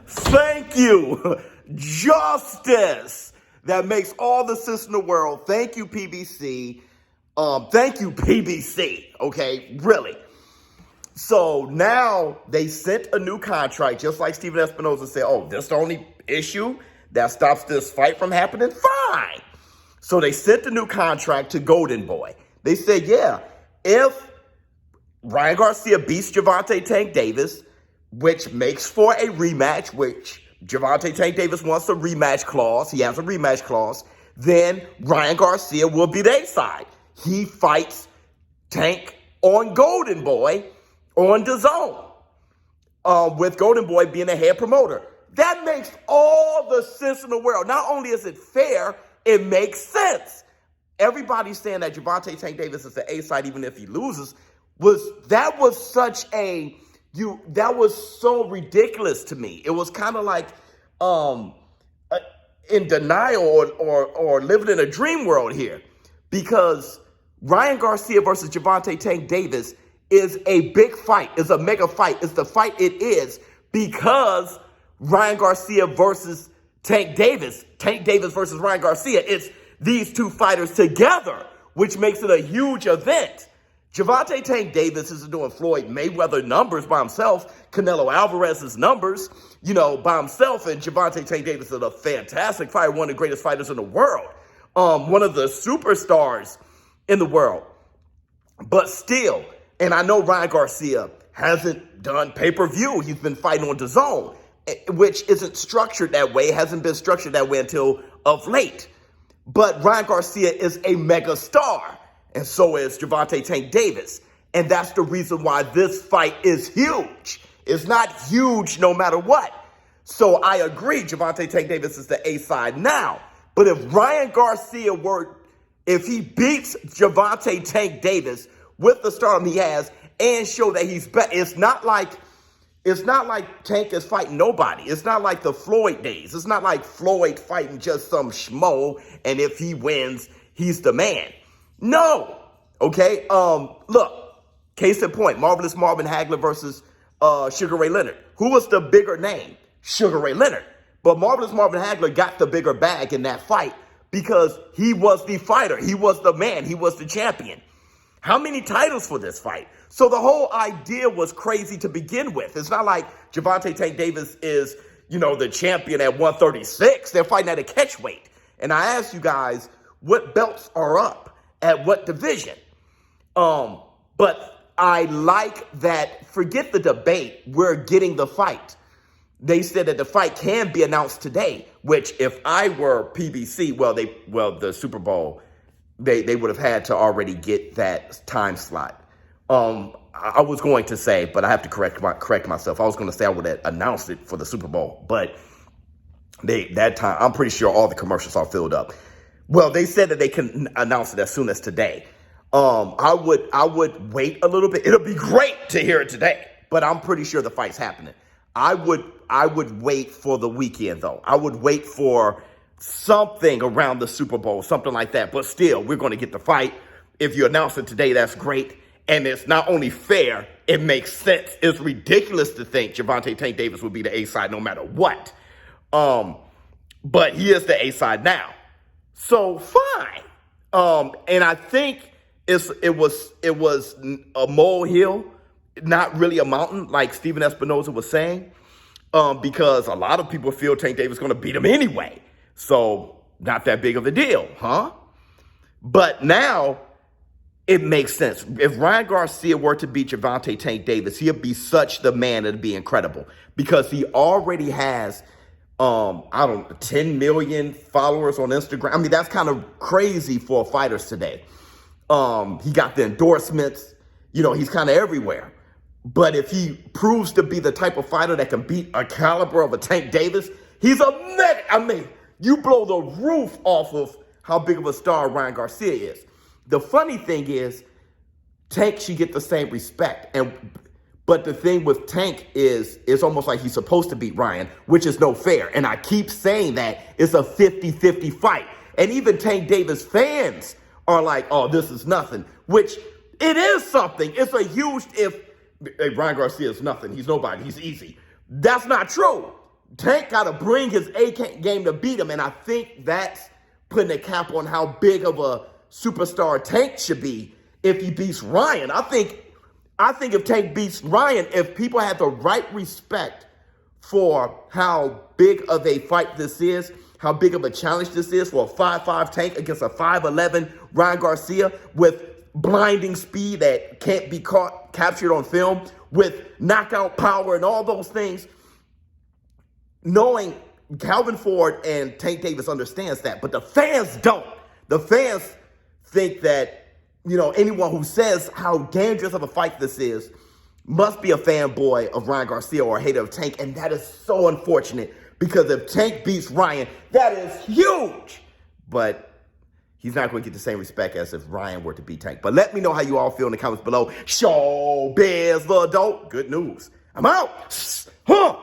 Thank you. Justice. That makes all the sense in the world. Thank you, PBC. Thank you, PBC. Okay, really. So now they sent a new contract, just like Steven Espinoza said, oh, this is the only issue that stops this fight from happening? Fine. So they sent the new contract to Golden Boy. They said, yeah, if Ryan Garcia beats Gervonta Tank Davis, which makes for a rematch, which Gervonta Tank Davis wants a rematch clause, he has a rematch clause, then Ryan Garcia will be the A side. He fights Tank on Golden Boy on DAZN, with Golden Boy being a head promoter. That makes all the sense in the world. Not only is it fair, it makes sense. Everybody's saying that Gervonta Tank Davis is the A side even if he loses. That was so ridiculous to me. It was kind of like in denial or living in a dream world here, because Ryan Garcia versus Gervonta Tank Davis is a big fight, is a mega fight. It's the fight it is because Ryan Garcia versus Tank Davis versus Ryan Garcia. It's these two fighters together, which makes it a huge event. Gervonta Tank Davis is doing Floyd Mayweather numbers by himself, Canelo Alvarez's numbers, by himself, and Gervonta Tank Davis is a fantastic fighter, one of the greatest fighters in the world, one of the superstars in the world. But still, and I know Ryan Garcia hasn't done pay-per-view. He's been fighting on DAZN, which isn't structured that way, hasn't been structured that way until of late. But Ryan Garcia is a mega star, and so is Gervonta Tank Davis. And that's the reason why this fight is huge. It's not huge no matter what. So I agree, Gervonta Tank Davis is the A side now. But if Ryan Garcia if he beats Gervonta Tank Davis with the stardom he has and show that he's better, it's not like Tank is fighting nobody. It's not like the Floyd days. It's not like Floyd fighting just some schmo, and if he wins, he's the man. No. Okay? Look, case in point, Marvelous Marvin Hagler versus Sugar Ray Leonard. Who was the bigger name? Sugar Ray Leonard. But Marvelous Marvin Hagler got the bigger bag in that fight because he was the fighter. He was the man. He was the champion. How many titles for this fight? So the whole idea was crazy to begin with. It's not like Gervonta Tank Davis is, the champion at 136. They're fighting at a catch weight. And I asked you guys, what belts are up at what division? But I like that, forget the debate, we're getting the fight. They said that the fight can be announced today, which if I were PBC, the Super Bowl, they would have had to already get that time slot. I was going to say, but I have to correct myself. I was going to say I would have announced it for the Super Bowl, but that time, I'm pretty sure all the commercials are filled up. Well, they said that they can announce it as soon as today. I would wait a little bit. It'll be great to hear it today, but I'm pretty sure the fight's happening. I would wait for the weekend though. I would wait for something around the Super Bowl, something like that. But still, we're going to get the fight. If you announce it today, that's great. And it's not only fair, it makes sense. It's ridiculous to think Gervonta Tank Davis would be the A side no matter what. But he is the A side now. So fine. And I think it was a molehill, not really a mountain, like Steven Espinoza was saying, because a lot of people feel Tank Davis is going to beat him anyway. So not that big of a deal, huh? But now it makes sense. If Ryan Garcia were to beat Gervonta Tank Davis, he'll be such the man, it'd be incredible, because he already has 10 million followers on Instagram. I mean, that's kind of crazy for fighters today. He got the endorsements, he's kind of everywhere. But if he proves to be the type of fighter that can beat a caliber of a Tank Davis, he's a mega. I mean, you blow the roof off of how big of a star Ryan Garcia is. The funny thing is, Tank should get the same respect. But the thing with Tank is, it's almost like he's supposed to beat Ryan, which is no fair. And I keep saying that it's a 50-50 fight. And even Tank Davis fans are like, oh, this is nothing, which it is something. It's a huge, if Ryan Garcia is nothing, he's nobody, he's easy. That's not true. Tank got to bring his A game to beat him, and I think that's putting a cap on how big of a superstar Tank should be if he beats Ryan. I think if Tank beats Ryan, if people have the right respect for how big of a fight this is, how big of a challenge this is for a 5'5" Tank against a 5'11" Ryan Garcia with blinding speed that can't be captured on film, with knockout power and all those things, knowing Calvin Ford and Tank Davis understands that, but the fans don't. The fans think that, anyone who says how dangerous of a fight this is must be a fanboy of Ryan Garcia or a hater of Tank, and that is so unfortunate because if Tank beats Ryan, that is huge. But he's not going to get the same respect as if Ryan were to beat Tank. But let me know how you all feel in the comments below. ShowBizz, the adult. Good news. I'm out. Huh.